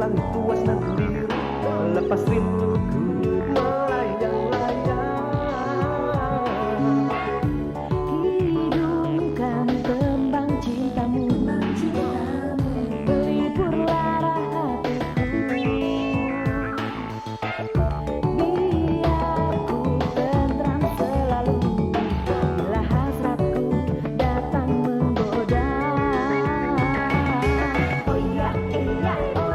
sang tua sendiri melepas rinduku melayang-layang. Hidungkan tembang cintamu, pelipur lara hatiku. Biar ku tentram selalu bila hasratku datang menggoda. Oh iya, iya, oh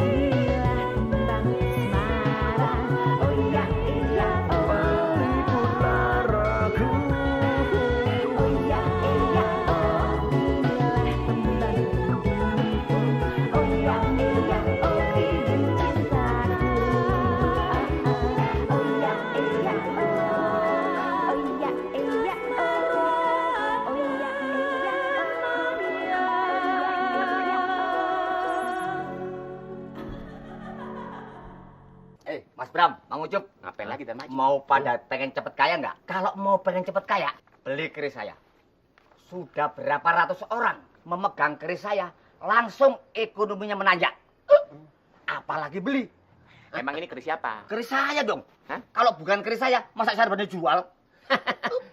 iya, tembang asmara. Oh iya, iya, oh pelipur laraku. oh iya, iya, oh inilah tembang hidupku. Oh iya, iya, oh hidung cintaku. Oh iya, iya, oh iya, iya, oh iya, Mas Bram, Mang Ucup, Ngapain lagi dan maju? mau pada pengen cepet kaya nggak? Kalau mau pengen cepet kaya, beli keris saya. Sudah berapa ratus orang memegang keris saya, langsung ekonominya menanjak. Apalagi beli. Emang ini keris siapa? Keris saya dong. Hah? Kalau bukan keris saya, masa saya berani jual?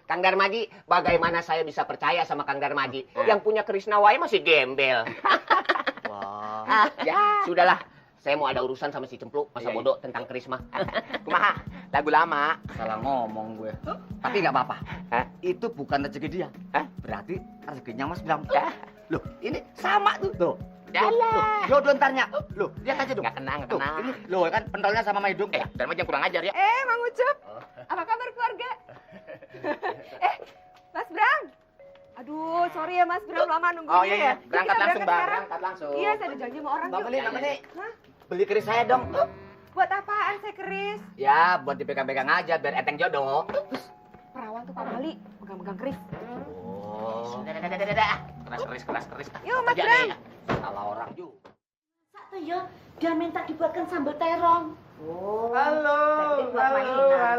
Kang Darmaji, bagaimana saya bisa percaya sama Kang Darmaji? Yang punya keris Nawai masih gembel. Wah. Ya, sudahlah. Saya mau ada urusan sama si Cempluk, masa Iya, bodoh tentang keris mah. Kumaha? Lagu lama. Salah ngomong gue. Tapi nggak apa-apa. Hah? Itu bukan rezeki dia. Hah? Berarti rezekinya Mas Bram. Loh, ini sama tuh. Tuh. Yalah. Jodoh ntarnya. Loh, lihat aja dong. Nggak kena, nggak Tuh, kena. ini loh kan pentolnya sama hidung. Dan maju yang kurang ajar ya. Mang Ucup, apa kabar keluarga? Mas Bram. Aduh, sorry ya Mas Bram, lama nunggunya Oh iya, iya. ya. Yuk, Berangkat kita langsung, Bang. sekarang. Berangkat langsung. Iya, saya ada janji sama orang. Mbak yuk. Meli, Mbak Meli. Hah? Beli keris saya dong. Buat apaan saya keris? Ya, buat dipegang-pegang aja biar enteng jodoh. Perawan tuh Pak Mali, pegang-pegang keris. Oh. Keras. Yuk Mas Kerja Bram. nih. Salah orang juga. Satu ya, dia minta dibuatkan sambal terong. Oh. Halo,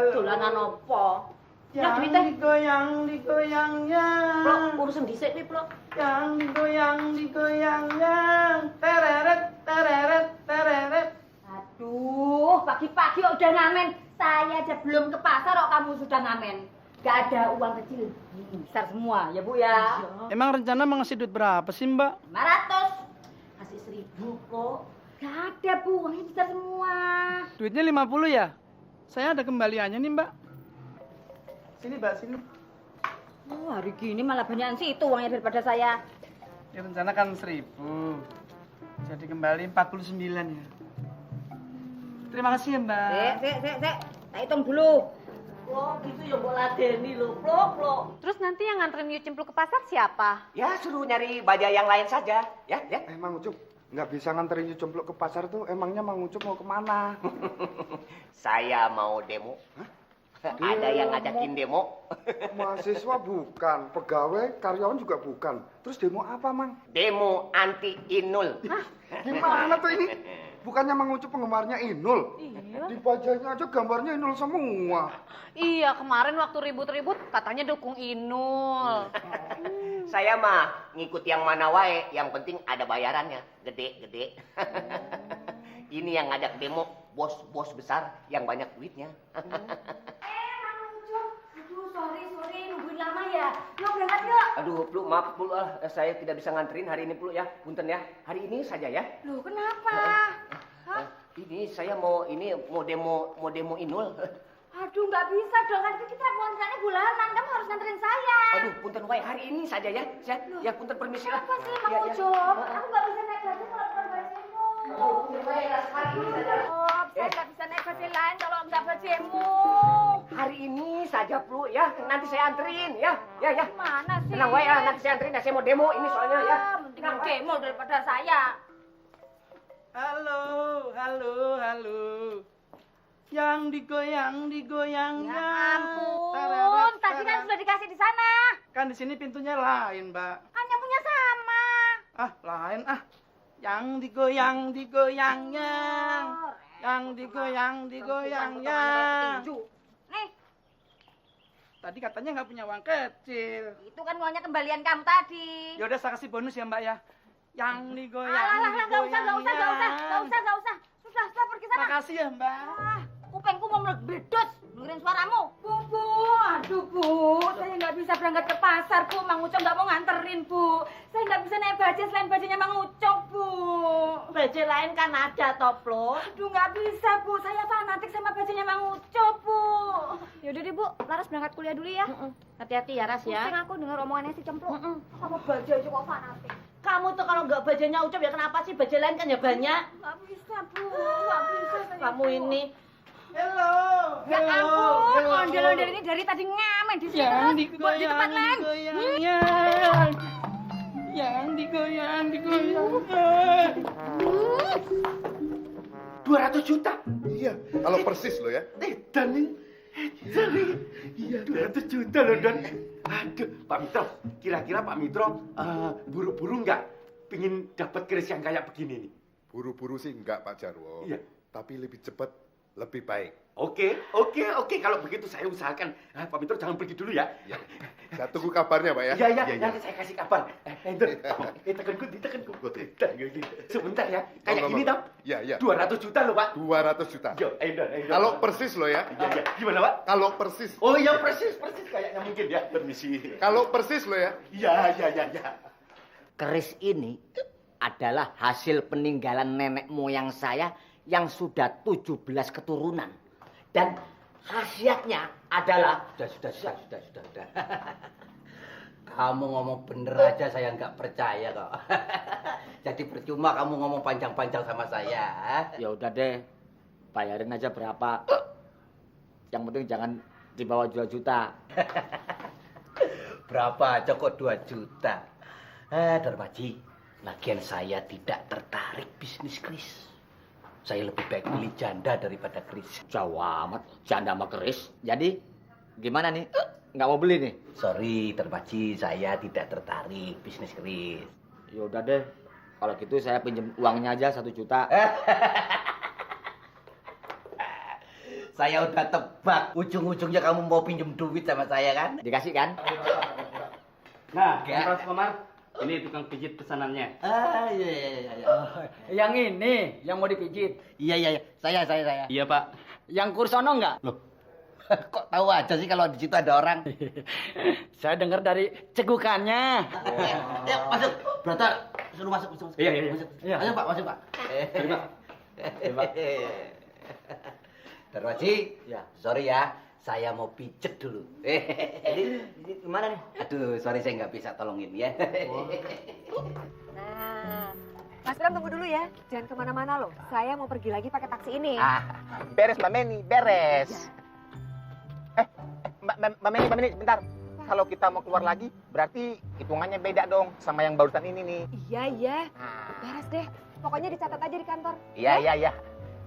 Dolanan opo? Yang digoyang-digoyangnya, Plok, urusan dhisik nih, Plok. yang digoyang-digoyangnya, tereret, tereret, tereret. Aduh, pagi-pagi kok udah ngamen. Saya aja belum ke pasar kok kamu sudah ngamen. Gak ada uang kecil. Besar semua, ya Bu ya. Emang rencana mau ngasih duit berapa sih Mbak? 500. Kasih 1000 kok. Gak ada Bu, uangnya besar semua. Duitnya 50 ya? Saya ada kembaliannya nih Mbak. Sini Mbak, sini. Oh, hari gini malah banyakan sih itu uangnya daripada saya. Ya rencana kan 1000. Jadi kembali 49 ya. Terima kasih ya Mbak. Sik. Tak hitung dulu. Plok, itu ya mbok ladeni lho, Plok. Terus nanti yang nganterin Yu Cempluk ke pasar siapa? Ya, suruh nyari baja yang lain saja. Ya. Mang Ucup, nggak bisa nganterin Yu Cempluk ke pasar tuh. Emangnya Mang Ucup mau kemana? Saya mau demo. Ada yang ngajakin demo. Mahasiswa bukan, pegawai, karyawan juga bukan. Terus demo apa, Mang? Demo anti Inul. Gimana tuh ini? Bukannya Mang Ucup penggemarnya Inul? Iya. Di bajanya aja gambarnya Inul semua. Iya, kemarin waktu ribut-ribut katanya dukung Inul. Saya mah ngikut yang mana wae, yang penting ada bayarannya. Gede. Ini yang ngajak demo bos-bos besar yang banyak duitnya. Aduh, sorry, nungguin lama ya. Yuk berangkat yuk. Aduh, Plu, maaf Plu, saya tidak bisa nganterin hari ini Plu ya. Punten ya. Hari ini saja ya. Loh, kenapa? Ini saya mau demo Inul. Aduh, nggak bisa dong. Kan kita kontraknya bulanan. Kamu harus nganterin saya. Aduh, punten wae hari ini saja ya. Ya punten permisi lah. Apa sih, Mang Ya. Ucup? Aku nggak bisa naik baju kalau bukan bajemu. Punten wae hari ini saja. Oh, saya nggak bisa naik baju lain kalau nggak bajemu. Hari ini saja Plu ya. Nanti saya anterin ya. Ya. Mana sih? Tenang wae ya, nanti saya anterin ya. Saya mau demo ini soalnya ya. Mendingan demo daripada saya. Halo. Yang digoyang-digoyangnya. Ya ampun, tadi kan sudah dikasih di sana. Kan di sini pintunya lain, Mbak. Kan yang punya sama. Ah, lain ah. Yang digoyang-digoyangnya. Yang digoyang-digoyangnya. Nih, Tadi katanya nggak punya uang kecil. itu kan uangnya kembalian kamu tadi. Ya udah saya kasih bonus ya, Mbak ya. Yang Alah, nggak usah. kasih ya, Mbak. Ah, kupengku mau meledos dengerin suaramu. Bu, aduh Bu, saya nggak bisa berangkat ke pasar Bu. Mang Ucok nggak mau nganterin Bu. Saya nggak bisa naik bajai selain bajainya Mang Ucok Bu. Bajai lain kan ada toh, Plok. Aduh nggak bisa Bu, saya fanatik sama bajainya Mang Ucok Bu. Yaudah deh Bu, Laras berangkat kuliah dulu ya. Hati-hati ya Ras ya. Pusing aku denger omongannya si Cempluk. Sama bajai aja kok fanatik. Kamu tuh kalau nggak bajainya Ucup ya kenapa sih? Bajai lain kan ya banyak. Nggak bisa Bu, nggak bisa saya. Kamu ini. Halo. Ya ampun, ondel-ondel ini dari tadi ngamen di sini Yang terus buat di tempat lain. digoyang. Yang digoyang. 200 juta. Iya, kalau persis lo ya. Dan nih. Iya, 200 juta loh, Don. Aduh, Pak Mitro, kira-kira Pak Mitro buru-buru nggak pingin dapat keris yang kayak begini nih? Buru-buru sih enggak, Pak Jarwo. Iya. Tapi lebih cepat, lebih baik. Oke. Kalau begitu saya usahakan. Pak Mitro jangan pergi dulu ya. Ya. Saya tunggu kabarnya, Pak ya. Iya. Nanti saya kasih kabar. Tekanku. Sebentar ya. Kayak gini, Tom. Iya. 200 juta loh, Pak. 200 juta. Yo, Don. Kalau persis lo ya. Iya. Gimana, Pak? Kalau persis. Oh iya, persis kayaknya mungkin ya. Permisi. Kalau persis lo ya. Iya. Keris ini adalah hasil peninggalan nenek moyang saya yang sudah 17 keturunan. Dan khasiatnya adalah sudah. Kamu ngomong bener aja saya nggak percaya kok. Jadi percuma kamu ngomong panjang-panjang sama saya. Ya udah deh, bayarin aja berapa. Yang penting jangan di bawah 2 juta. Berapa aja kok 2 juta. Darmaji, lagian saya tidak tertarik bisnis keris. Saya lebih baik beli janda daripada keris. Jauh amat, janda sama keris. Jadi, gimana nih? Nggak mau beli nih? Sorry, Darmaji, saya tidak tertarik bisnis keris. Ya udah deh, kalau gitu saya pinjam uangnya aja 1 juta. Saya udah tebak, ujung-ujungnya kamu mau pinjam duit sama saya kan? Dikasih kan? Nah, Enggak. Mas Komar, ini tukang pijit pesanannya. Iya. Yang ini, yang mau dipijit. Iya, saya. Iya, Pak. Yang kursono enggak? Loh, kok tahu aja sih kalau di situ ada orang? Saya dengar dari cegukannya. Ya, masuk. Brata, suruh masuk. Iya. Masuk. Iya. Masuk, Pak. Terima. Darmaji, ya, sorry ya, saya mau pijet dulu. Ini gimana nih? Aduh, sorry saya nggak bisa tolongin ya. Nah, Mas Bram tunggu dulu ya. Jangan kemana-mana loh. Saya mau pergi lagi pakai taksi ini. Beres Mbak Meni, beres. Mbak Meni, bentar. Kalau kita mau keluar lagi, berarti hitungannya beda dong sama yang barusan ini nih. Iya. Beres deh. Pokoknya dicatat aja di kantor. Iya.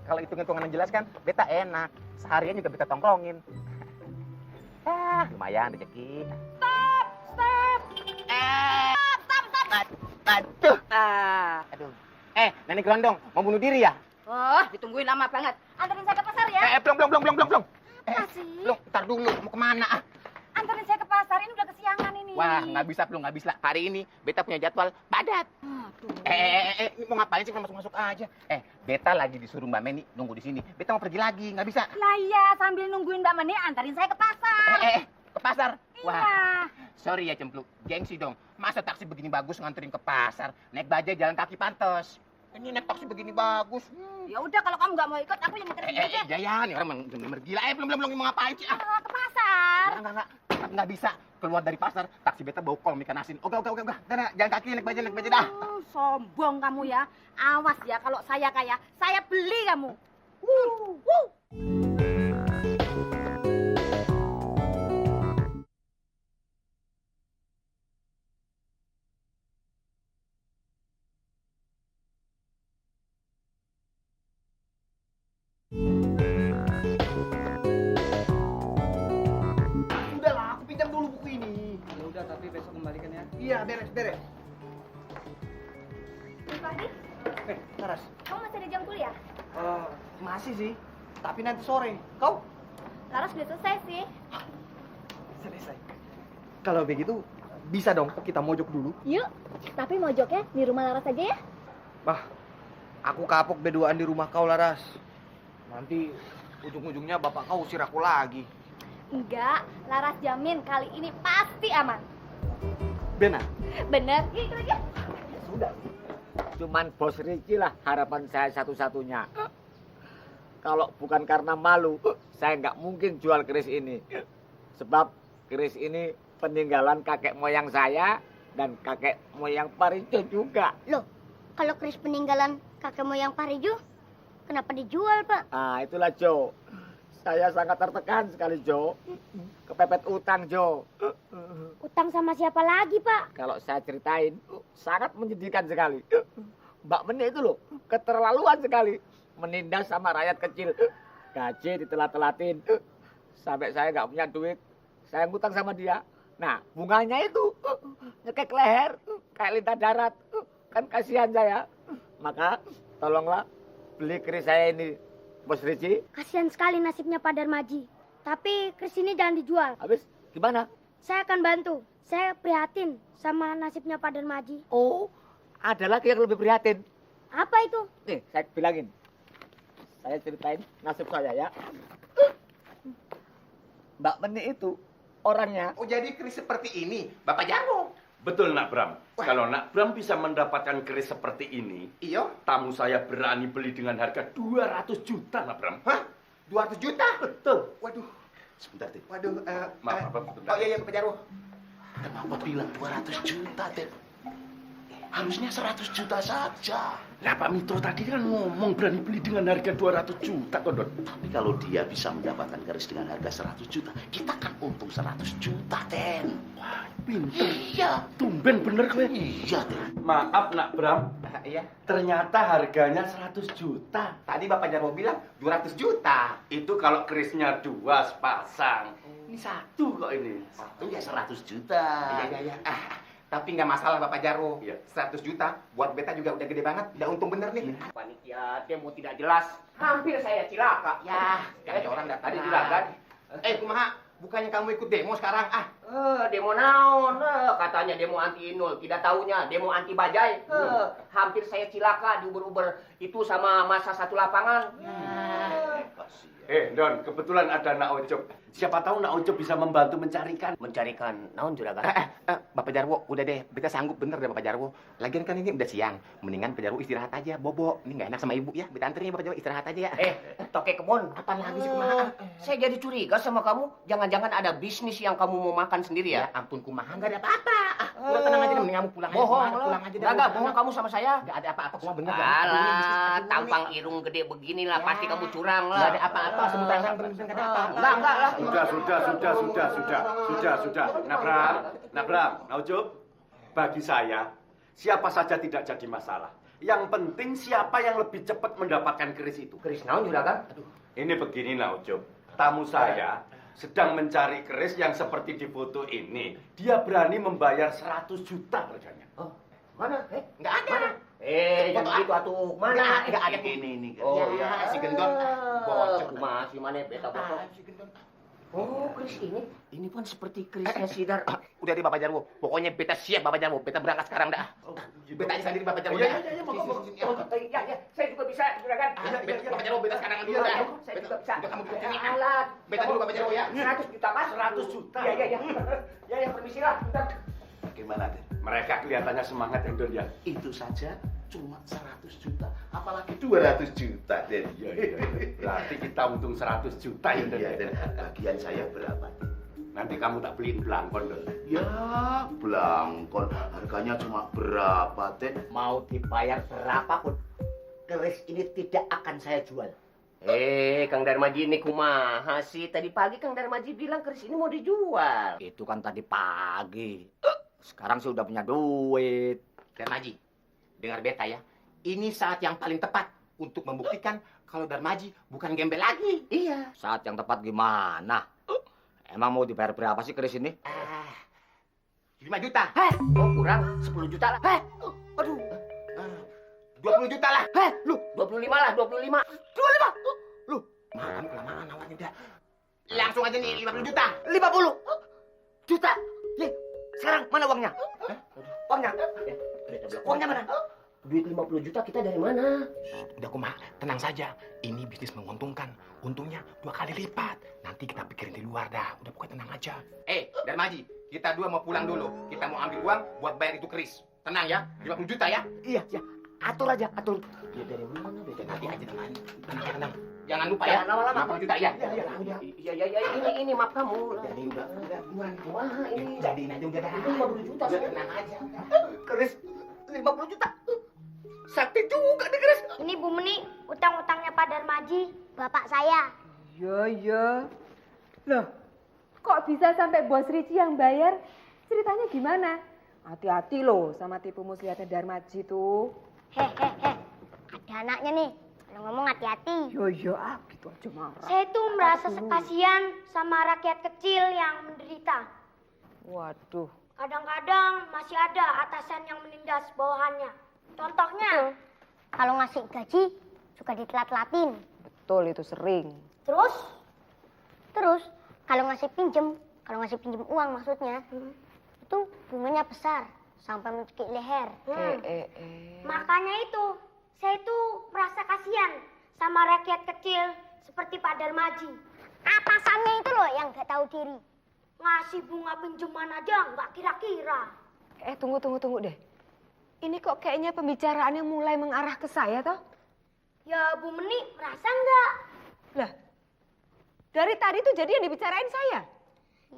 Kalau hitung-hitungan yang jelas kan, beta enak. Seharian juga beta tongkrongin. Lumayan rezeki. Stop. Aduh. Nenek Gelondong, mau bunuh diri ya? Oh, ditungguin lama banget. Anterin saya ke pasar ya. Belum. Apa sih? Belum, ntar dulu, mau kemana? Anterin saya ke pasar, ini udah kesiangan ini. Wah, nggak bisa. Hari ini beta punya jadwal padat. Aduh. Ini mau ngapain sih? Masuk aja. Beta lagi disuruh Mbak Meni nunggu di sini. Beta mau pergi lagi, nggak bisa. Lah iya, sambil nungguin Mbak Meni, anterin saya ke pasar. Ke pasar? Iya. Wah, sorry ya Cempluk, gengsi dong. Masa taksi begini bagus nganterin ke pasar? Naik bajai jalan kaki pantes. Ini naik taksi begini bagus. Ya udah, kalau kamu nggak mau ikut, aku yang nganterin aja. Jaya, nih orang bener-bener gila. Belum mau ngapain sih? Ke pasar. Nggak bisa. Keluar dari pasar, taksi beta bau kolom ikan asin. Oke. Udah, jalan kaki, naik bajai dah. Sombong kamu ya. Awas ya, kalau saya kaya, saya beli kamu. Udahlah, aku pinjam dulu buku ini. Ya udah, tapi besok kembalikan ya. Iya, beres. Pagi, Laras. kamu masih ada jam kuliah? Masih sih. Tapi nanti sore. Kau? Laras udah selesai sih. Selesai. Kalau begitu, bisa dong kita mojok dulu. Yuk, tapi mojoknya di rumah Laras aja ya. Bah, aku kapok berduaan di rumah kau, Laras. Nanti ujung-ujungnya bapak kau usir aku lagi. Enggak, Laras jamin kali ini pasti aman. Benar. Bener? Iya, ikut aja. Sudah. Cuman Bos Riki lah harapan saya satu-satunya. Kalau bukan karena malu, saya nggak mungkin jual keris ini. Sebab keris ini peninggalan kakek moyang saya dan kakek moyang Parijo juga. Loh, kalau keris peninggalan kakek moyang Parijo, kenapa dijual, Pak? Ah, itulah Jo. Saya sangat tertekan sekali, Jo. Kepepet utang, Jo. Utang sama siapa lagi, Pak? Kalau saya ceritain, sangat menyedihkan sekali. Mbak Meni itu loh, keterlaluan sekali. Menindas sama rakyat kecil. Gaji ditelat-telatin. Sampai saya nggak punya duit. Saya ngutang sama dia. Nah, bunganya itu nyekek leher. Kayak lintah darat. Kan kasihan saya. Maka, tolonglah beli keris saya ini, Bos Ricci. Kasihan sekali nasibnya Pak Darmaji. Tapi keris ini jangan dijual. Habis, gimana? Saya akan bantu. Saya prihatin sama nasibnya Pak Darmaji. Oh, ada lagi yang lebih prihatin. Apa itu? Nih, saya bilangin. Saya ceritain nasib saya ya. Mbak Meni itu orangnya. Oh, jadi keris seperti ini, Bapak Jarwo. Betul, Nak Bram. Kalau Nak Bram bisa mendapatkan keris seperti ini, Iya. tamu saya berani beli dengan harga 200 juta, Nak Bram. Hah? 200 juta? Betul. Waduh. Sebentar, Tin. Waduh, Maaf, sebentar. Oh iya, Bapak Jarwo. Kenapa bilang 200 juta, Tin? Harusnya 100 juta saja. Lah, Pak Mitro tadi kan ngomong berani beli dengan harga 200 juta, Kodon. Tapi kalau dia bisa mendapatkan keris dengan harga 100 juta, kita kan untung 100 juta, Ten. Wah, pinter. Iya. Tumben bener, kowe. Iya, Ten. Maaf, Nak Bram. Iya. Ternyata harganya 100 juta. Tadi Bapak Jarwo bilang 200 juta. Itu kalau kerisnya 2 sepasang. Ini 1 kok ini. Satu ya 100 juta. Iya. Tapi nggak masalah Bapak Jarwo. Iya. 100 juta buat beta juga udah gede banget. Udah untung bener nih. Panitia demo tidak jelas. Hampir saya cilaka. Ya, kayak orang datang. Tadi juragan. Kumaha? Bukannya kamu ikut demo sekarang? Demo naon? Katanya demo anti Inul. Tidak tahunya demo anti Bajai. Hampir saya cilaka di Uber-Uber itu sama masa satu lapangan. Don, kebetulan ada Nak Ojok. Siapa tahu Nak Ojok bisa membantu mencarikan. Mencarikan naon juragan? Bapak Jarwo, udah deh. Beta sanggup bener deh Bapak Jarwo. Lagian kan ini udah siang. Mendingan Bapak Jarwo istirahat aja, bobo. Ini nggak enak sama ibu ya. Beta anterin ya Bapak Jarwo istirahat aja ya. Toke kebon. Apaan lagi sih kumaha? Saya jadi curiga sama kamu. Jangan-jangan ada bisnis yang kamu mau makan sendiri ya? Ya ampun kumaha, nggak ada apa-apa. Udah tenang aja deh, mending kamu pulang aja. Bohong Kumaha, lo. pulang aja deh. Enggak, bohong kamu sama saya. Nggak ada apa-apa, kumaha bener. Alah, tampang irung gede beginilah pasti kamu curang lah. Nggak ada apa-apa, semutan bener-bener nggak ada apa. Enggak lah. Sudah. Nak Bram, Nak Ojok. Bagi saya, siapa saja tidak jadi masalah. Yang penting siapa yang lebih cepat mendapatkan keris itu. Keris naon juragan? Ini begini, Nak Ojok. Tamu saya sedang mencari keris yang seperti di foto ini. Dia berani membayar 100 juta harganya. Mana? Nggak ada. Yang gitu atuh. Mana? Nggak ada. Ini. Oh Ya, iya, si gendon. Bocor. Masih mana beta bocor. Si gendon. Oh, keris ini kan seperti kerisnya Sidar. Udah deh Bapak Jarwo. Pokoknya beta siap Bapak Jarwo. Beta berangkat sekarang dah. Beta aja sendiri Bapak Jarwo. Iya, saya juga bisa juragan. Bapak Jarwo beta sekarang dulu dah. Saya juga bisa. Udah kamu Ini alat. Beta dulu Bapak Jarwo ya. 100 juta kan? 100 juta. Iya. Ya, permisi lah. Bentar. Bagaimana, Ten? Mereka kelihatannya semangat, Don ya. Itu saja cuma 100 juta. Apalagi 200 juta, Den. Iya. Berarti kita untung 100 juta ya, Don. Iya, Den. Bagian saya berapa, Den? Nanti kamu tak beliin belangkon, Don. Ya, belangkon. Harganya cuma berapa, Den? Mau dibayar berapapun, keris ini tidak akan saya jual. Kang Darmaji ini kumaha sih? Tadi pagi Kang Darmaji bilang keris ini mau dijual. Itu kan tadi pagi. Sekarang sih udah punya duit. Darmaji, dengar beta ya. Ini saat yang paling tepat untuk membuktikan kalau Darmaji bukan gembel lagi. Iya. Saat yang tepat gimana? Emang mau dibayar berapa sih keris ini? 5 juta. Oh, kurang 10 juta lah. Aduh. 20 juta lah. 25 lah, 25. 25. Lu, makan kelamaan awalnya udah. Langsung aja nih 50 juta. 50 juta. Sekarang mana uangnya? Uangnya? Uangnya mana? Duit 50 juta kita dari mana? Udah Kuma, tenang saja. Ini bisnis menguntungkan. Untungnya 2 kali lipat. Nanti kita pikirin di luar dah. Udah pokoknya tenang aja. Darmaji, kita 2 mau pulang dulu. Kita mau ambil uang buat bayar itu keris. Tenang ya, 50 juta ya. Iya, ya. Atur aja, atur. Dia dari mana? Dia Nanti aja tenang. Tenang. Jangan lupa Jangan ya. lama-lama. 50 juta ya. Iya, ini maaf kamu. Jadi udah buruan. Wah, ini. Jadiin aja udah dah. Itu 50 juta. Udah tenang aja. Keris 50 juta. Sakti juga nih keris. Ini Bu Meni, utang-utangnya Pak Darmaji, bapak saya. Iya. Loh, kok bisa sampai Bos Ricci yang bayar? Ceritanya gimana? Hati-hati loh sama tipu muslihatnya Darmaji tuh. Hehehe, ada anaknya nih. Kalau ngomong hati-hati. Yo, gitu aja marah. Saya tuh merasa sekasian sama rakyat kecil yang menderita. Waduh. Kadang-kadang masih ada atasan yang menindas bawahannya. Contohnya, kalau ngasih gaji suka ditelat-telatin. Betul, itu sering. Terus kalau ngasih pinjem uang maksudnya, itu bunganya besar sampai mencekik leher. Makanya itu, saya itu merasa kasihan sama rakyat kecil seperti Pak Darmaji. Atasannya itu loh yang nggak tahu diri. Ngasih bunga pinjaman aja nggak kira-kira. Tunggu deh. Ini kok kayaknya pembicaraannya mulai mengarah ke saya toh? Ya Bu Meni merasa nggak? Lah, dari tadi tuh jadi yang dibicarain saya?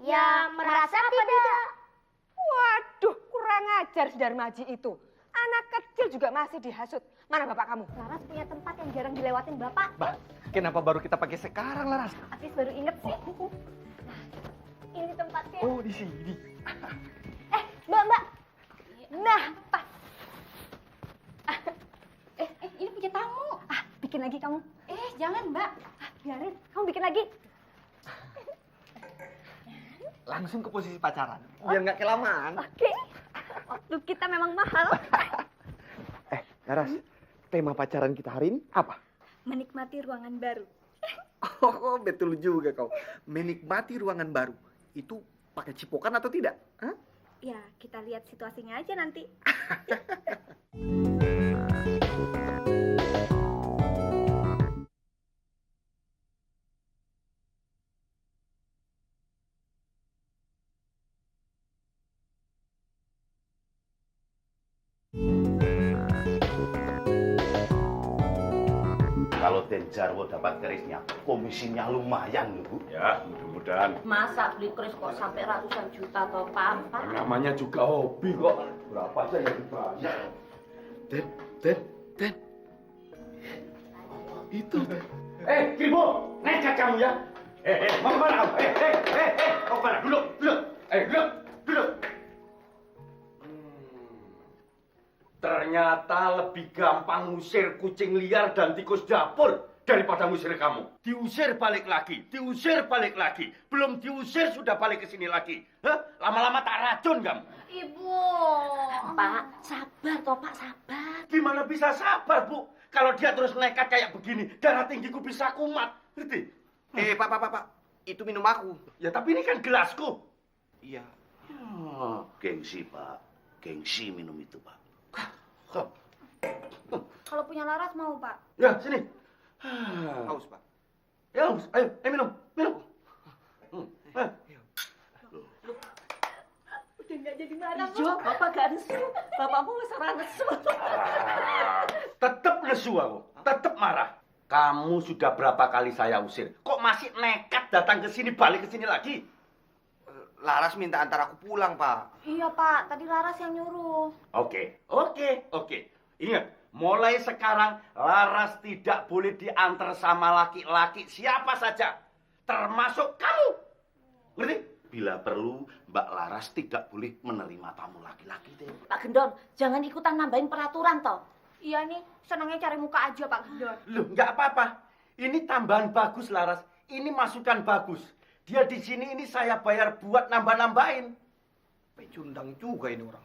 Ya merasa apa tidak? Waduh, kurang ajar si Darmaji itu. Anak kecil juga masih dihasut. Mana bapak kamu? Laras punya tempat yang jarang dilewatin bapak. Bah, kenapa baru kita pakai sekarang, Laras? Atis baru inget sih. Ini tempatnya. Oh, di sini. Mbak. Nah, pas. Ini punya tamu. Bikin lagi kamu. Jangan, Mbak. Biarin, kamu bikin lagi. Langsung ke posisi pacaran, biar nggak kelamaan. Oke. Waktu kita memang mahal. Laras, tema pacaran kita hari ini apa? Menikmati ruangan baru. Oh, betul juga kau. Menikmati ruangan baru. Itu pakai cipokan atau tidak? Hah? Ya, kita lihat situasinya aja nanti. Kalau Den Jarwo dapat kerisnya, komisinya lumayan, Bu. Ya, mudah-mudahan. Masa beli keris kok sampai ratusan juta toh, Pak? Namanya juga hobi kok. Berapa aja yang dibayar. Den. Itu. Kimo, nekat kamu ya. Mau kemana kamu? Mau kemana? Duduk. Duduk. Ternyata lebih gampang ngusir kucing liar dan tikus dapur daripada ngusir kamu. Diusir balik lagi. Belum diusir sudah balik ke sini lagi. Hah? Lama-lama tak racun kamu. Ibu. Pak, sabar toh, Pak, sabar. Gimana bisa sabar, Bu? Kalau dia terus nekat kayak begini, darah tinggiku bisa kumat. Ngerti? Pak. Itu minum aku. Ya, tapi ini kan gelasku. Iya. Gengsi, Pak. Gengsi minum itu, Pak. Kalau punya Laras mau, Pak. Ya, sini. Haus, Pak. Ya, haus. Ayo, minum. Udah nggak jadi marah, Jo. Bapak gak nesu. Bapakmu masalah nesu. Tetap nesu aku. Tetap marah. Kamu sudah berapa kali saya usir? Kok masih nekat datang ke sini, balik ke sini lagi? Laras minta antar aku pulang, Pak. Iya, Pak. Tadi Laras yang nyuruh. Oke. Ingat, mulai sekarang Laras tidak boleh diantar sama laki-laki siapa saja. Termasuk kamu. Ngerti? Bila perlu, Mbak Laras tidak boleh menerima tamu laki-laki. Pak Gendon, jangan ikutan nambahin peraturan toh. Iya nih, senangnya cari muka aja, Pak Gendon. Loh, nggak apa-apa. Ini tambahan bagus, Laras. Ini masukan bagus. Dia di sini ini saya bayar buat nambah-nambahin. Pecundang juga ini orang.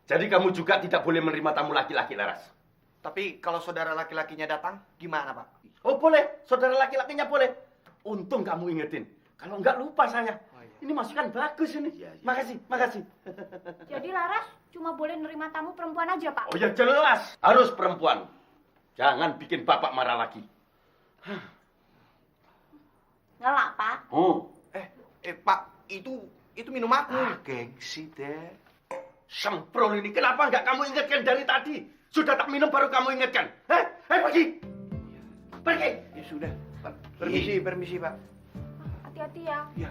Jadi kamu juga tidak boleh menerima tamu laki-laki, Laras. Tapi kalau saudara laki-lakinya datang, gimana, Pak? Oh, boleh. Saudara laki-lakinya boleh. Untung kamu ingetin. Kalau enggak lupa saya. Ini masukan bagus ini. Makasih, makasih. Jadi Laras cuma boleh nerima tamu perempuan aja, Pak? Oh ya jelas, harus perempuan. Jangan bikin bapak marah lagi. Ngelak, Pak. Oh. Pak, itu minum aku. Gengsi deh. Semprol ini, kenapa nggak kamu ingatkan dari tadi? Sudah tak minum baru kamu ingatkan. Pergi. Pergi. Ya sudah. Permisi, Pak. Hati-hati ya. Iya.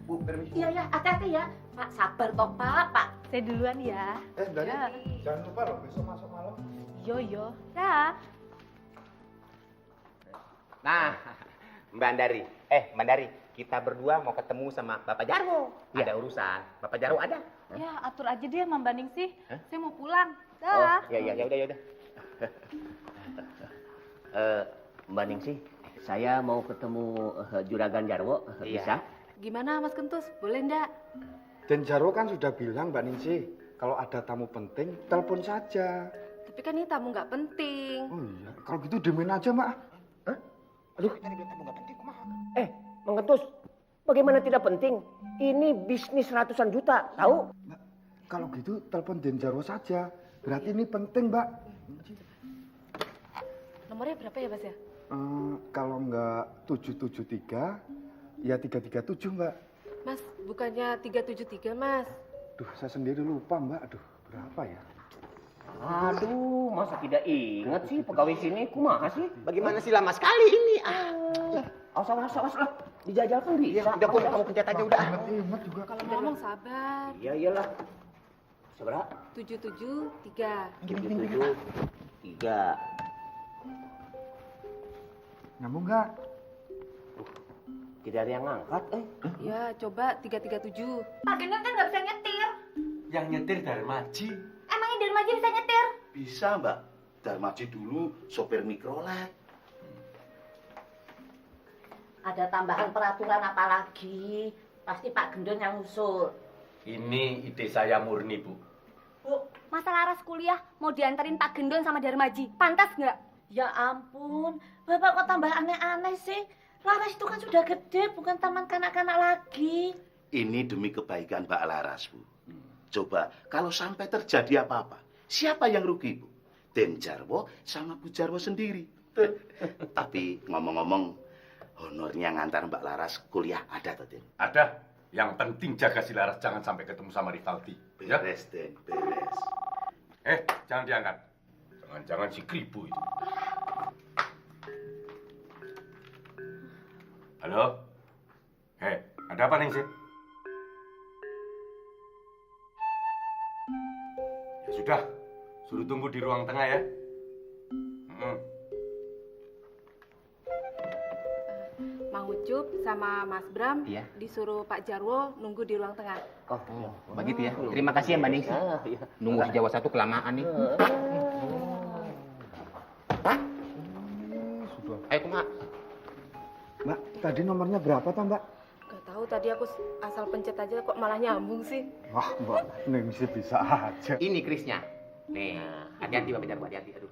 Bu, permisi. Iya, hati-hati ya. Pak, sabar toh, Pak. Saya duluan ya. Dari Ya. jangan lupa loh besok masuk malam. Yo. Ya. Nah, Mbak Andari. Mbak Andari, kita berdua mau ketemu sama Bapak Jarwo. Ada urusan. Bapak Jarwo ada? Ya, atur aja deh sama Mbak Ningsih. Saya mau pulang. Oh, ya udah. Mbak Ningsih, saya mau ketemu Juragan Jarwo, bisa? Gimana Mas Kentus? Boleh ndak? Den Jarwo kan sudah bilang Mbak Ningsih, kalau ada tamu penting, telepon saja. Tapi kan ini tamu nggak penting. Oh iya, kalau gitu demen aja, Mak. Aduh, Mang Kentus, bagaimana tidak penting? Ini bisnis ratusan juta, tahu? Kalau gitu telepon Den Jarwo saja. Berarti ini penting, Mbak. Nomornya berapa ya, Mas ya? Kalau nggak 773, ya 337, Mbak. Mas, bukannya 373, Mas. Duh, saya sendiri lupa, Mbak. Aduh, berapa ya? Aduh, masa tidak ingat sih pegawai sini? Kumaha sih? Bagaimana sih lama sekali ini? Awas lah. Dijajalkan bisa. Udah pun kamu pencet aja udah. Ingat juga. Kalau ngomong sabar. Iya, iyalah. Seberapa? 773. 773. Nyambung nggak? Tidak ada yang ngangkat, Ya, coba 337. Pak Gendon kan nggak bisa nyetir. Yang nyetir Darmaji. Emangnya Darmaji bisa nyetir? Bisa, Mbak. Darmaji dulu sopir mikrolet. Ada tambahan peraturan apa lagi? Pasti Pak Gendon yang usul. Ini ide saya murni, Bu. Bu, masa Laras kuliah mau dianterin Pak Gendon sama Darmaji? Pantas nggak? Ya ampun, Bapak kok tambah aneh-aneh sih? Laras itu kan sudah gede, bukan taman kanak-kanak lagi. Ini demi kebaikan Mbak Laras, Bu. Coba, kalau sampai terjadi apa-apa, siapa yang rugi, Bu? Den Jarwo sama Bu Jarwo sendiri. Tapi ngomong-ngomong, honornya ngantar Mbak Laras kuliah ada tuh, Den? Ada. Yang penting jaga si Laras jangan sampai ketemu sama Rivaldi. Ya? Beres, Den, beres. Jangan diangkat. Jangan-jangan si Kribo itu. Halo? Ada apa, Ningsih? Ya sudah, suruh tunggu di ruang tengah ya. Mang Ucup sama Mas Bram disuruh Pak Jarwo nunggu di ruang tengah. Oh, begitu ya. Terima kasih ya, Mbak Ningsih. Nunggu di Jawa 1 kelamaan nih. Ayo, Mak. Mbak, tadi nomornya berapa toh, Mbak? Gak tahu tadi aku asal pencet aja kok malah nyambung sih. Wah, Mbak, Ningsih bisa aja. Ini krisnya. Nih, hati-hati Bapak Jarwo, hati-hati. Aduh.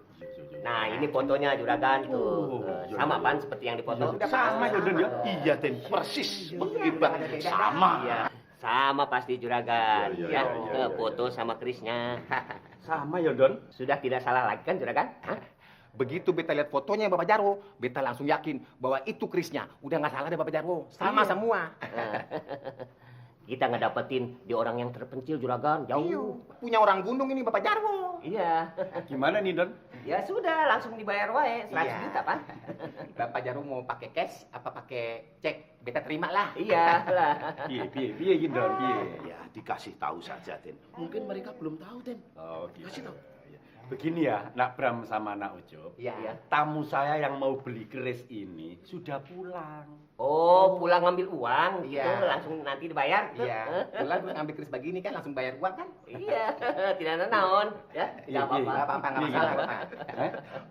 Nah, ini fotonya Juragan tuh. Sama pan seperti yang difoto? Sama ya, Den ya? Iya, Den. Persis, begibat. Sama. Iya. Sama pasti Juragan. Ya, foto sama kerisnya. Sama ya, Don? Sudah tidak salah lagi kan, Juragan? Begitu beta lihat fotonya Bapak Jarwo, beta langsung yakin bahwa itu krisnya. Udah nggak salah deh Bapak Jarwo. Sama semua. Kita ngedapetin di orang yang terpencil, Juragan. Jauh. Punya orang gunung ini Bapak Jarwo. Iya. Gimana nih, Don? Ya sudah, langsung dibayar wae. 100 juta, Pak. Bapak Jarwo mau pakai cash apa pakai cek? Beta terima lah. Iya lah. Piye gitu, Don? Ya, dikasih tahu saja, Den. Mungkin mereka belum tahu, Den. Oh, gitu. Kasih tahu. Begini ya, Nak Bram sama Nak Ucup. Iya. Tamu saya yang mau beli keris ini sudah pulang. Oh, pulang ngambil uang gitu, Iya. langsung nanti dibayar. Iya. Pulang ngambil keris begini kan langsung bayar uang kan? Iya, tidak ada naon. Ya, Iya, tidak apa-apa. Nggak apa-apa, nggak masalah.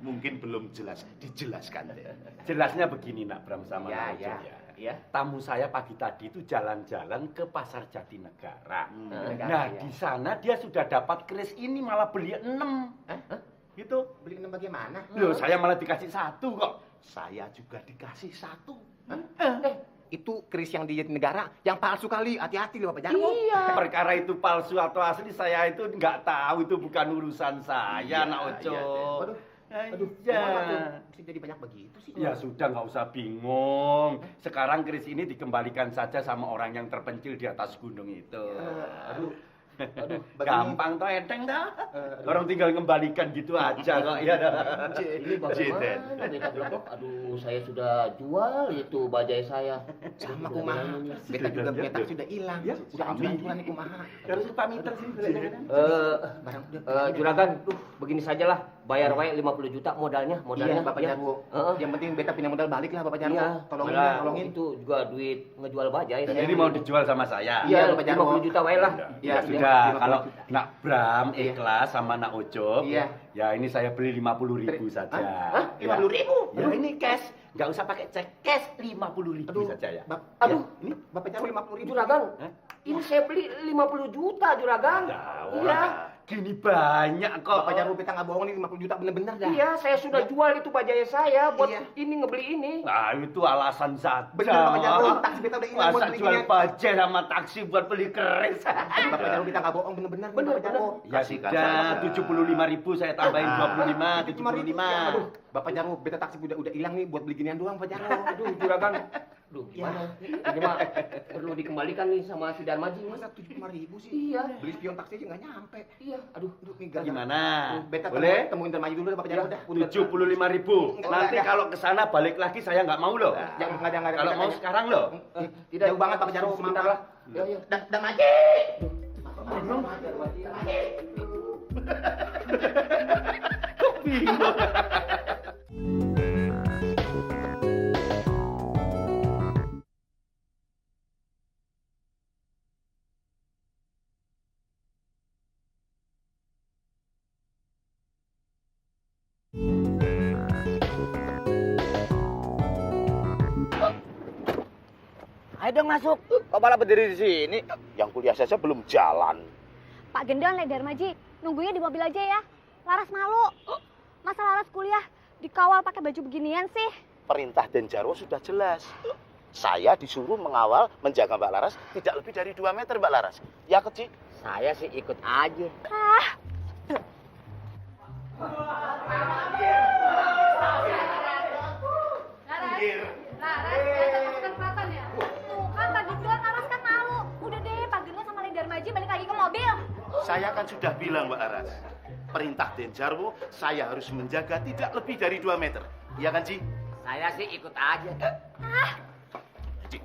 Mungkin belum jelas. Dijelaskan, Den. Jelasnya begini, Nak Bram sama Iya, Nak Ucup iya. ya. Iya. Tamu saya pagi tadi itu jalan-jalan ke Pasar Jatinegara. Negara, Nah, iya. di sana dia sudah dapat keris ini malah beli 6. Gitu. Beli bagaimana? Loh, saya malah dikasih 1 kok. Saya juga dikasih 1. itu keris yang di Jatinegara yang palsu kali. Hati-hati loh Bapak Jarwo. Iya. Perkara itu palsu atau asli saya itu nggak tahu, itu bukan urusan saya, Nak Ojo. Aduh, ya. Bisa jadi banyak begitu sih. Ya sudah, nggak usah bingung. Sekarang keris ini dikembalikan saja sama orang yang terpencil di atas gunung itu. Aduh, gampang toh, enteng dah. Orang tinggal kembalikan gitu aja kok. Ya dah. Ini bagaimana beta blok? Aduh, saya sudah jual itu bajai saya. Sama kumaha. Beta juga punya taksi udah hilang. Udah ambil nih kumaha. Harus Pak Miter sih. Juragan, begini sajalah. Bayar wae 50 juta modalnya. Iya, Bapak Jarwo. Yang penting beta punya modal balik lah Bapak Jarwo. Iya. Tolongin. Itu juga duit ngejual bajai. Jadi mau dijual sama saya? Iya, 50 juta wae lah. Ya sudah, kalau Nak Bram ikhlas sama Nak Ucup, ya ini saya beli 50.000 saja. Hah? 50.000? Ya ini cash, nggak usah pakai cek, cash 50.000 saja ya. Aduh, ini Bapak Jarwo 50.000. Juragan, ini saya beli 50 juta, Juragan. Iya. Gini banyak kok. Bapak Jarwo beta nggak bohong nih 50 juta bener-bener dah. Iya, saya sudah jual itu bajai saya buat ini ngebeli ini. Nah, itu alasan saja. Bener Bapak Jarwo, taksi beta udah hilang buat masa beli jual ginian. bajai sama taksi buat beli keris. Bapak Jarwo beta nggak bohong bener-bener nih Bapak Jarwo. Ya sudah, 75.000 saya tambahin 25, 75. Aduh, Bapak Jarwo beta taksi udah hilang nih buat beli ginian doang Pak Jarwo. Aduh, Juragan. Aduh, gimana? Ini mah perlu dikembalikan nih sama si Darmaji. Masa 75.000 sih? Iya. Beli spion taksi aja nggak nyampe. Iya. Aduh, nih Gimana? Beta Boleh? temuin Darmaji dulu Bapak Jarwo dah. 75.000. Nanti kalau ke sana balik lagi saya nggak mau loh. Jangan. Kalau mau sekarang loh. Tidak jauh banget Bapak Jarwo, sebentar lah. Ya. Darmaji. Kok bingung? Ayo dong masuk. Kok malah berdiri di sini? Yang kuliah saja belum jalan. Pak Gendon, Lek Darmaji, nunggunya di mobil aja ya. Laras malu. Masa Laras kuliah dikawal pakai baju beginian sih? Perintah Den Jarwo sudah jelas. Saya disuruh mengawal, menjaga Mbak Laras tidak lebih dari 2 meter, Mbak Laras. Ya, Keci? Saya sih ikut aja. Ah, tuh kan Pak Gendon, Laras kan malu. Udah deh, Pak Gendon sama Lek Darmaji balik lagi ke mobil. Saya kan sudah bilang, Mbak Laras. Perintah Den Jarwo, saya harus menjaga tidak lebih dari 2 meter. Iya kan, Ci? Saya sih ikut aja. Ci.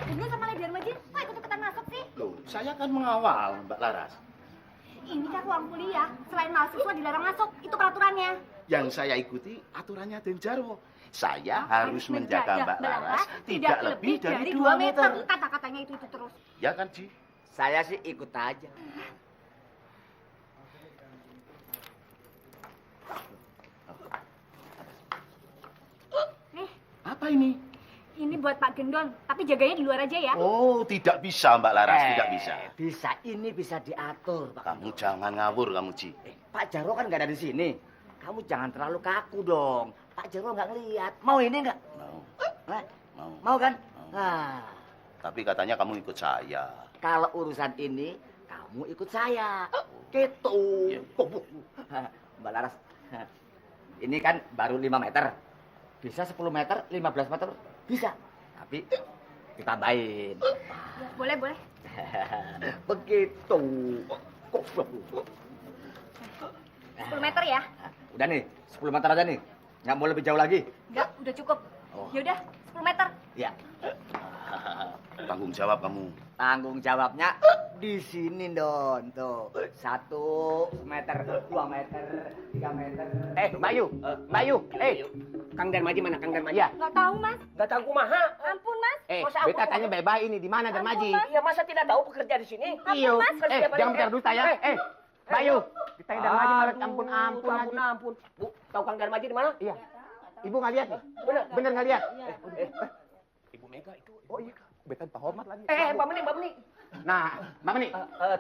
Gendon sama Lek Darmaji, kok ikut-ikutan masuk sih? Loh, saya kan mengawal, Mbak Laras. Ini kan ruang kuliah, selain mahasiswa dilarang masuk, itu peraturannya. Yang saya ikuti aturannya Den Jarwo. Saya harus menjaga Mbak Laras tidak lebih dari 2 meter. Kata-katanya itu terus. Ya kan, Ci? Saya sih ikut aja. Nih, Apa ini? ini buat Pak Gendon, tapi jaganya di luar aja ya. Oh, tidak bisa, Mbak Laras, tidak bisa. Bisa, ini bisa diatur, Pak. Kamu jangan ngawur, kamu, Ci. Pak Jarwo kan nggak ada di sini. Kamu jangan terlalu kaku dong. Pak Jarwo nggak ngelihat. Mau ini nggak? Mau. Hah? Mau. Mau kan? Mau. Nah, Tapi katanya kamu ikut saya. kalau urusan ini kamu ikut saya. Gitu. Iya. Mbak Laras, ini kan baru 5 meter. Bisa 10 meter, 15 meter, bisa. Tapi ditambahin. Ya, boleh, boleh. Begitu. 10 meter ya? Udah nih, 10 meter aja nih. Nggak mau lebih jauh lagi. Enggak, udah cukup. Yaudah, 10 meter. Ya. Tanggung jawab kamu. Tanggung jawabnya di sini, Don. Tuh, 1 meter, 2 meter, 3 meter. Mbak Yu, Kang Darmaji mana? Kang Darmaji? Iya. Nggak tahu, Mas. Nggak tahu kumaha. Ampun, Mas. Masa Beta ampun, tanya bebas ini di mana Darmaji? Ampun, Mas. Iya, masa tidak tahu pekerja di sini? Iyo. Mas. Jangan bicara dulu saya. Bayu, ditanya Darmaji malah ampun lagi. Ampun. Bu, tahu Kang Darmaji di mana? Iya. Ibu nggak lihat nih? Bener nggak lihat? Ibu Mega itu. Oh iya, beta hormat lagi. Mbak Meni. Nah, Mbak Meni.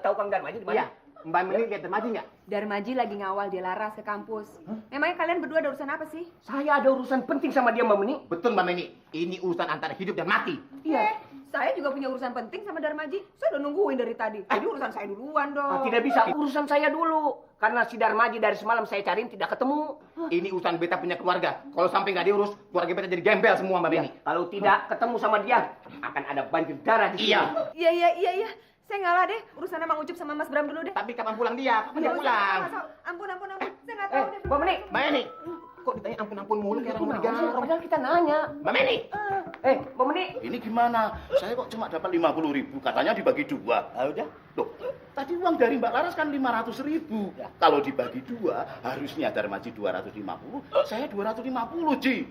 Tahu Kang Darmaji di mana? Iya. Mbak Meni lihat Darmaji nggak? Darmaji lagi ngawal dia Laras ke kampus. Memangnya kalian berdua ada urusan apa sih? Saya ada urusan penting sama dia, Mbak Meni. Betul Mbak Meni, ini urusan antara hidup dan mati. Iya. Saya juga punya urusan penting sama Darmaji. Saya udah nungguin dari tadi. Jadi urusan saya duluan dong. Tidak bisa, urusan saya dulu. Karena si Darmaji dari semalam saya cariin tidak ketemu. Ini urusan beta punya keluarga. Kalau sampai nggak diurus, keluarga beta jadi gembel semua Mbak Meni. Kalau tidak ketemu sama dia, akan ada banjir darah di sini. Iya. Saya ngalah deh. Urusannya Mang Ucup sama Mas Bram dulu deh. Tapi kapan pulang dia? Kapan dia Nggak usah, pulang? nggak usah. Ampun. Saya nggak tahu deh. Mbak Meni. Mbak Meni, kok ditanya ampun mulu kayak orang mau digarong? Padahal kita nanya. Mbak Meni. Mbak Meni. Ini gimana? Saya kok cuma dapat 50.000, katanya dibagi 2. Ah, udah. Loh, tadi uang dari Mbak Laras kan 500.000. Kalau dibagi 2, harusnya Darmaji 250, saya 250, Ji.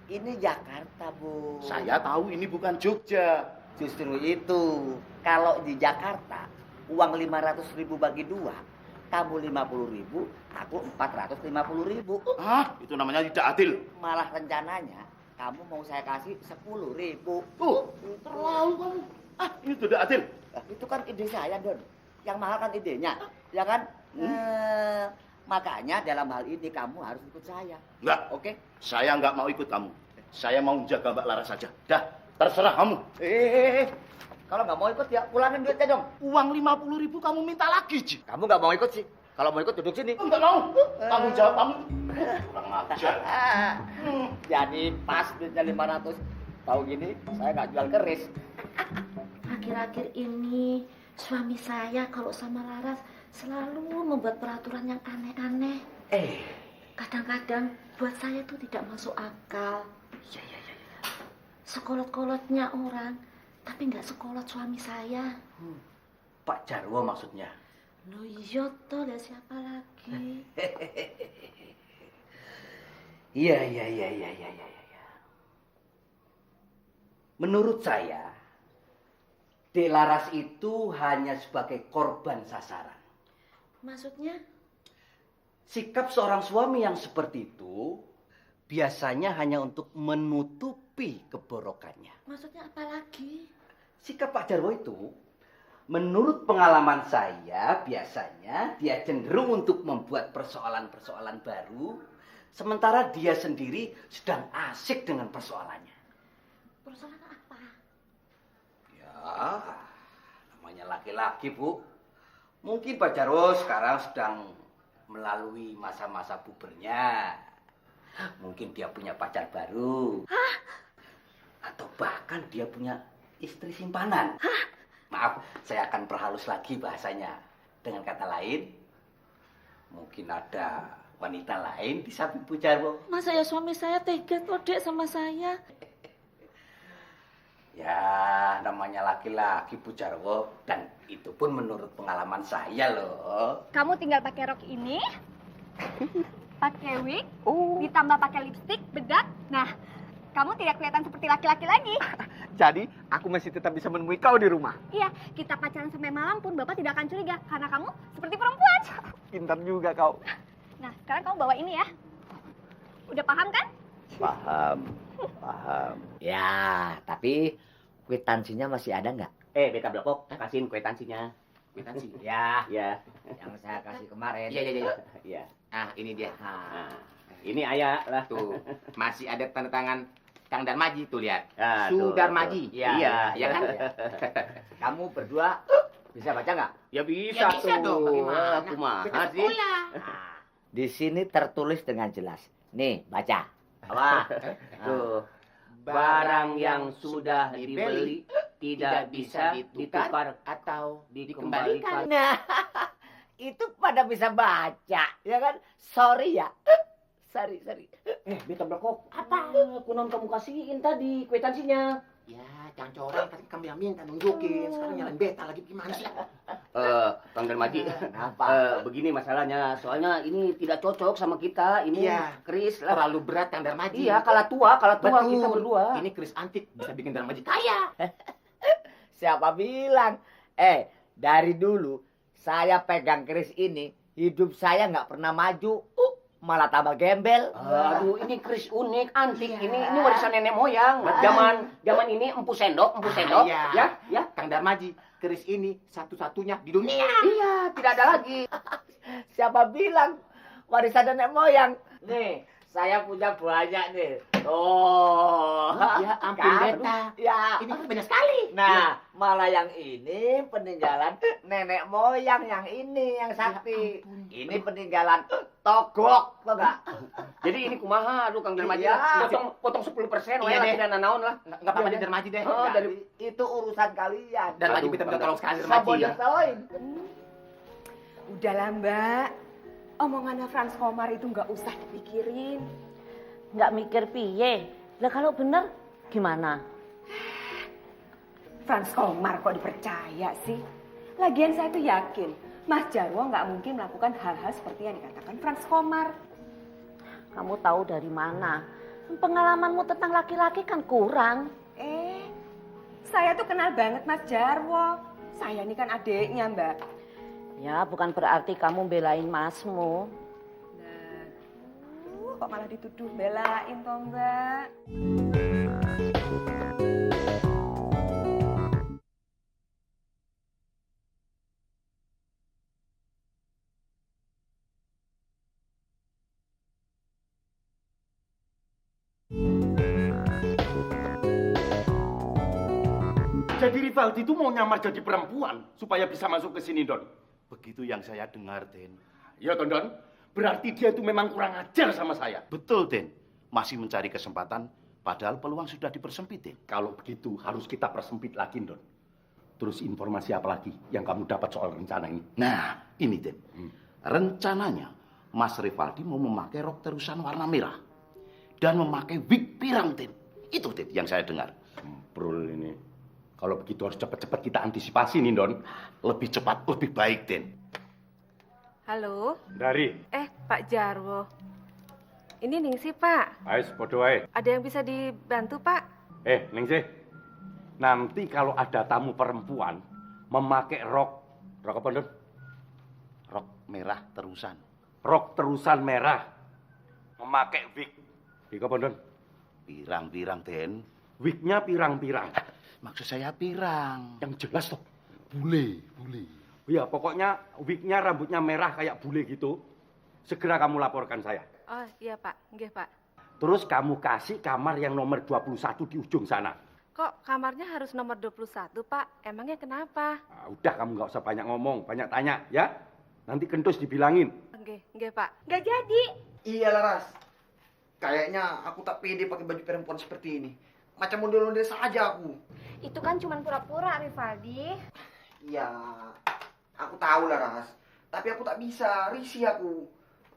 Ini Jakarta, Bu. Saya tahu ini bukan Jogja. Justru itu. Kalau di Jakarta, uang 500.000 bagi 2, kamu 50.000, aku 450.000. Ah, itu namanya tidak adil. Malah rencananya, kamu mau saya kasih 10.000. Terlalu kamu. Ah, ini tidak adil. Itu kan ide saya, Don. Yang mahal kan idenya, ya kan? Makanya dalam hal ini kamu harus ikut saya. Enggak. Oke? Saya enggak mau ikut kamu. Saya mau menjaga Mbak Laras saja. Dah, terserah kamu. Kalau nggak mau ikut ya pulangin duitnya dong. Uang 50.000 kamu minta lagi, Ji. Kamu nggak mau ikut sih. Kalau mau ikut duduk sini. Enggak mau. Tanggung jawab kamu. Kurang ajar. Jadi pas duitnya 500. Tahu gini, saya nggak jual keris. Akhir-akhir ini suami saya kalau sama Laras selalu membuat peraturan yang aneh-aneh. Kadang-kadang buat saya tuh tidak masuk akal. Iya. Sekolot-kolotnya orang, tapi nggak sekolot suami saya. Pak Jarwo maksudnya. Loh iya toh, lah siapa lagi? Iya. Menurut saya, Dek Laras itu hanya sebagai korban sasaran. Maksudnya? Sikap seorang suami yang seperti itu biasanya hanya untuk menutupi keborokannya. Maksudnya apa lagi? Sikap Pak Jarwo itu, menurut pengalaman saya, biasanya dia cenderung untuk membuat persoalan-persoalan baru, sementara dia sendiri sedang asik dengan persoalannya. Persoalan apa? Ya, namanya laki-laki, Bu. Mungkin Pak Jarwo sekarang sedang melalui masa-masa pubernya. Mungkin dia punya pacar baru. Hah? Atau bahkan dia punya istri simpanan. Hah? Maaf, saya akan perhalus lagi bahasanya. Dengan kata lain, mungkin ada wanita lain di samping Bu Jarwo. Masa ya suami saya tega toh, Dek, sama saya? Ya, namanya laki-laki Bu Jarwo. Dan itu pun menurut pengalaman saya loh. Kamu tinggal pakai rok ini, pakai wig, ditambah pakai lipstik, bedak. Nah, kamu tidak kelihatan seperti laki-laki lagi. Jadi, aku masih tetap bisa menemui kau di rumah. Iya, kita pacaran sampai malam pun Bapak tidak akan curiga karena kamu seperti perempuan. Pintar juga kau. Nah, sekarang kamu bawa ini ya. Udah paham kan? Paham. Ya, tapi kwitansinya masih ada nggak? Beta Blokok, kasihin kwitansinya. Kwitansi. Ya, Ya. yang saya kasih kemarin. Iya. Iya. Ah, ini dia. Nah, ini ayah lah. Tuh, masih ada tanda tangan Kang Darmaji tuh lihat. Ah, tuh, Sudarmaji. tuh. Iya. Iya kan? Kamu berdua bisa baca nggak? Ya bisa, Ya bisa tuh. dong, bagaimana? Kumaha Beta sih? sekolah. Nah, di sini tertulis dengan jelas. Nih, baca. Apa? Tuh. Barang yang sudah dibeli tidak bisa ditukar atau dikembalikan. Nah, itu pada bisa baca, ya kan? Sorry ya. Sorry. Beta Blokok. Apa? Kunon kamu kasihin tadi kwitansinya. Ya, jangan corang tadi kami minta nunjukin. Sekarang nyalain beta lagi gimana sih? Kang Darmaji. Apa? Begini masalahnya. Soalnya ini tidak cocok sama kita. Ini Iya. keris lah. Terlalu berat Kang Darmaji. Iya, kalah tua Betul. kita berdua. Ini keris antik bisa bikin Darmaji kaya. Siapa bilang? Dari dulu saya pegang keris ini, hidup saya nggak pernah maju. Malah tambah gembel. Aduh, ini keris unik, antik. Ini warisan nenek moyang. Zaman ini empu sendok. Iya. Ya. Kang Darmaji, keris ini satu-satunya di dunia. Iya, tidak ada lagi. Siapa bilang warisan nenek moyang? Nih, saya punya banyak nih. Oh, Ya ampun, kan? Beta. Ya. Ini kan banyak sekali. Nah, malah yang ini peninggalan nenek moyang, yang ini yang sakti. Ini peninggalan togok, tau gak? Jadi ini kumaha lu Kang Darmaji. Iya. Potong 10% Iya deh. tidak naon lah. Enggak apa-apa Iya di deh. Darmaji deh. Oh, Nggak. dari itu urusan kalian. Darmaji minta tolong sekali Darmaji ya. Sabonin. Udahlah Mbak, omongannya Frans Komar itu nggak usah dipikirin. Nggak mikir piye? Lah kalau bener gimana? Frans Komar kok dipercaya sih? Lagian saya tuh yakin Mas Jarwo nggak mungkin melakukan hal-hal seperti yang dikatakan Frans Komar. Kamu tahu dari mana? Pengalamanmu tentang laki-laki kan kurang. Saya tuh kenal banget Mas Jarwo. Saya ini kan adiknya Mbak. Ya, bukan berarti kamu belain masmu. Kok malah dituduh belain toh Mbak? Jadi Rivaldi itu mau nyamar jadi perempuan supaya bisa masuk ke sini, Don. Begitu yang saya dengar, Den. Ya, Don. Berarti dia itu memang kurang ajar sama saya. Betul, Den. Masih mencari kesempatan, padahal peluang sudah dipersempit, Den. Kalau begitu harus kita persempit lagi, Don. Terus informasi apa lagi yang kamu dapat soal rencana ini? Nah, ini, Den. Rencananya, Mas Rivaldi mau memakai rok terusan warna merah. Dan memakai wig pirang, Den. Itu, Den, yang saya dengar. Semprul ini. Kalau begitu harus cepat-cepat kita antisipasi nih, Don. Lebih cepat, lebih baik, Den. Halo? Dari? Pak Jarwo. Ini Ningsih, Pak. Ais, podo ae. Ada yang bisa dibantu, Pak? Ningsih. Nanti kalau ada tamu perempuan memakai rok apa, Don? Rok merah terusan. Rok terusan merah. Memakai wig. Wig apa, Don? Pirang-pirang, Den. Wignya pirang-pirang. Maksud saya pirang. Yang jelas toh. Bule. Ya, pokoknya wignya rambutnya merah kayak bule gitu. Segera kamu laporkan saya. Oh, iya, Pak. Nggih, Pak. Terus kamu kasih kamar yang nomor 21 di ujung sana. Kok kamarnya harus nomor 21, Pak? Emangnya kenapa? Nah, udah kamu nggak usah banyak ngomong, banyak tanya, ya. Nanti kentus dibilangin. Nggih, Pak. Nggak jadi. Iya Laras. Kayaknya aku tak pede pakai baju perempuan seperti ini. Macam model-model saja aku. Itu kan cuma pura-pura, Rivaldi. Iya, aku tahu Laras. Tapi aku tak bisa, risih aku.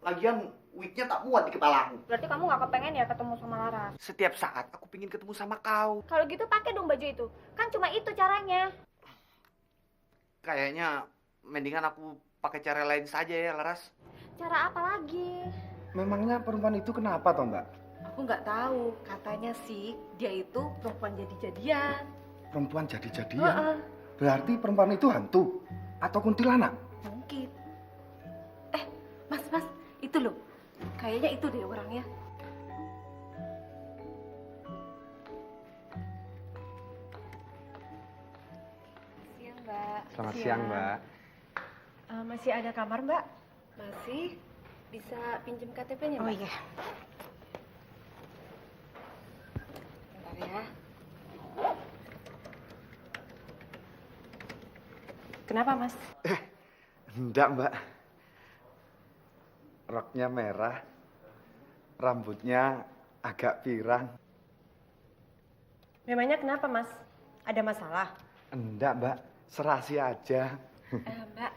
Lagian wignya tak muat di kepalaku. Berarti kamu nggak kepengen ya ketemu sama Laras? Setiap saat aku pingin ketemu sama kau. Kalau gitu pakai dong baju itu. Kan cuma itu caranya. Kayaknya mendingan aku pakai cara lain saja ya Laras. Cara apa lagi? Memangnya perempuan itu kenapa toh, Mbak? Aku nggak tahu. Katanya sih dia itu perempuan jadi-jadian. Perempuan jadi-jadian? Berarti perempuan itu hantu atau kuntilanak? Mungkin. Mas, itu loh. Kayaknya itu deh orangnya. Siang, Mbak. Selamat siang, Mbak. Masih ada kamar, Mbak? Masih. Bisa pinjem KTP-nya, Mbak? Oh iya. Bentar ya. Kenapa, Mas? Enggak, Mbak. Roknya merah, rambutnya agak pirang. Memangnya kenapa, Mas? Ada masalah? Enggak, Mbak. Serasi aja. Mbak,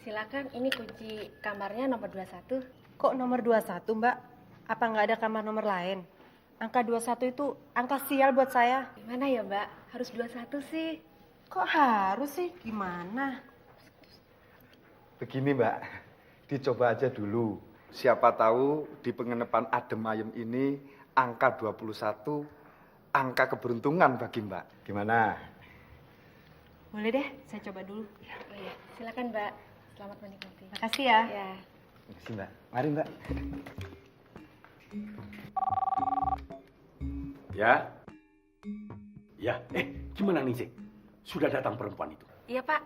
silakan ini kunci kamarnya nomor 21. Kok nomor 21, Mbak? Apa nggak ada kamar nomor lain? Angka 21 itu angka sial buat saya. Gimana ya, Mbak? Harus 21 sih. Kok harus sih? Gimana? Begini, Mbak. Dicoba aja dulu. Siapa tahu di pengenepan Adem Ayem ini angka 21 angka keberuntungan bagi Mbak. Gimana? Boleh deh, saya coba dulu. Oh iya, silakan, Mbak. Selamat menikmati. Makasih ya. Ya. Makasih, Mbak. Mari, Mbak. Ya. Ya, gimana nih, Sih? Sudah datang perempuan itu? Iya, Pak.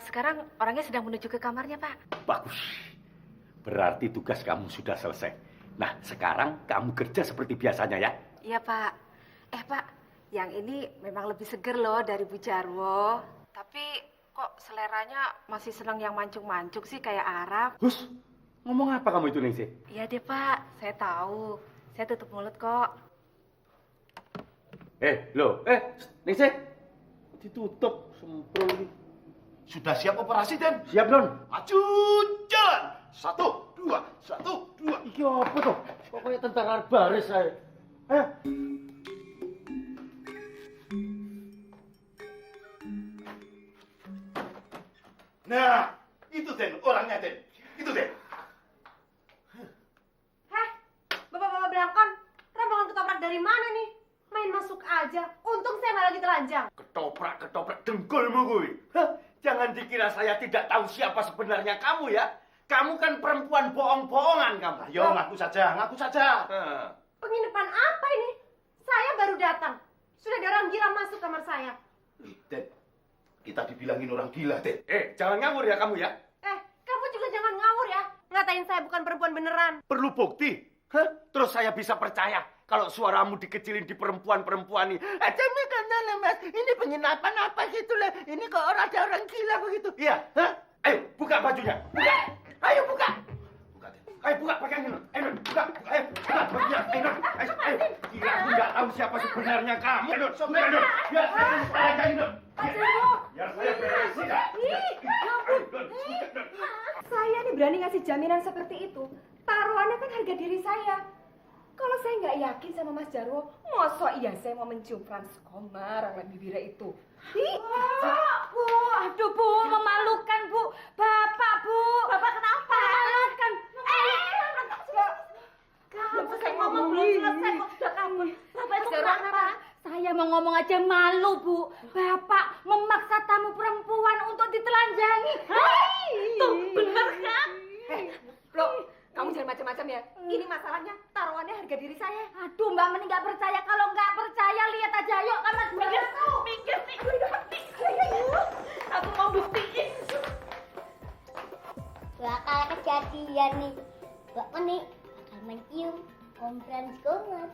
Sekarang orangnya sedang menuju ke kamarnya, Pak. Bagus. Berarti tugas kamu sudah selesai. Nah, sekarang kamu kerja seperti biasanya ya. Iya, Pak. Pak, yang ini memang lebih seger loh dari Bu Jarwo. Tapi kok seleranya masih senang yang mancung-mancung sih kayak Arab. Hus, ngomong apa kamu itu, Ningsih? Iya deh, Pak. Saya tahu. Saya tutup mulut kok. Ningsih. Ditutup, semprol ini. Sudah siap operasi, Den? Siap, Don. Maju, jalan. 1, 2, 1, 2. Iki apa tuh? Kok kayak tentara baris saya. Nah, itu Den, orangnya Den. Itu Den. Heh, bapak-bapak belakon, rombongan ketoprak dari mana nih? Main masuk aja, untung saya nggak lagi telanjang. Ketoprak dengkulmu gue. Jangan dikira saya tidak tahu siapa sebenarnya kamu ya. Kamu kan perempuan bohong-bohongan kamu. Ayo, ngaku saja, ngaku saja. Penginapan apa ini? Saya baru datang. Sudah ada orang gila masuk kamar saya. Den, kita dibilangin orang gila, Den. Jangan ngawur ya kamu ya. Kamu juga jangan ngawur ya. Ngatain saya bukan perempuan beneran. Perlu bukti. Terus saya bisa percaya kalau suaramu dikecilin di perempuan-perempuan ini. Ini kan Mas, ini penginapan apa gitu lah. Ini kok ada orang gila begitu. Iya, ayo buka bajunya. Buka. Ayo buka. Ayo buka pakaiannya. Ayo buka. Ayo buka bajunya. Ayo. Kira aku nggak tahu siapa sebenarnya kamu. Ayo, biar saya beresin. Biar saya beresin. Saya nih berani ngasih jaminan seperti itu. Taruhannya kan harga diri saya. Kalau saya nggak yakin sama Mas Jarwo, masa iya saya mau mencium Frans Komar yang bibirnya itu? Bu, aduh Bu, memalukan Bu. Bapak Bu. Bapak kenapa? Memalukan. Belum selesai ngomong, belum selesai kok sudah kabur. Bapak itu kenapa? Saya mau ngomong aja malu Bu. Bapak memaksa tamu perempuan untuk ditelanjangi. Tuh, bener kan? Loh, kamu jangan macam-macam ya. Ini masalahnya taruhannya harga diri saya. Aduh, Mbak Meni nggak percaya. Kalau nggak percaya, lihat aja. Yuk, kan Mas Minggir. Minggir nih. Aku mau buktiin. Bakal kejadian nih. Mbak Meni bakal mencium Om Frans Komar.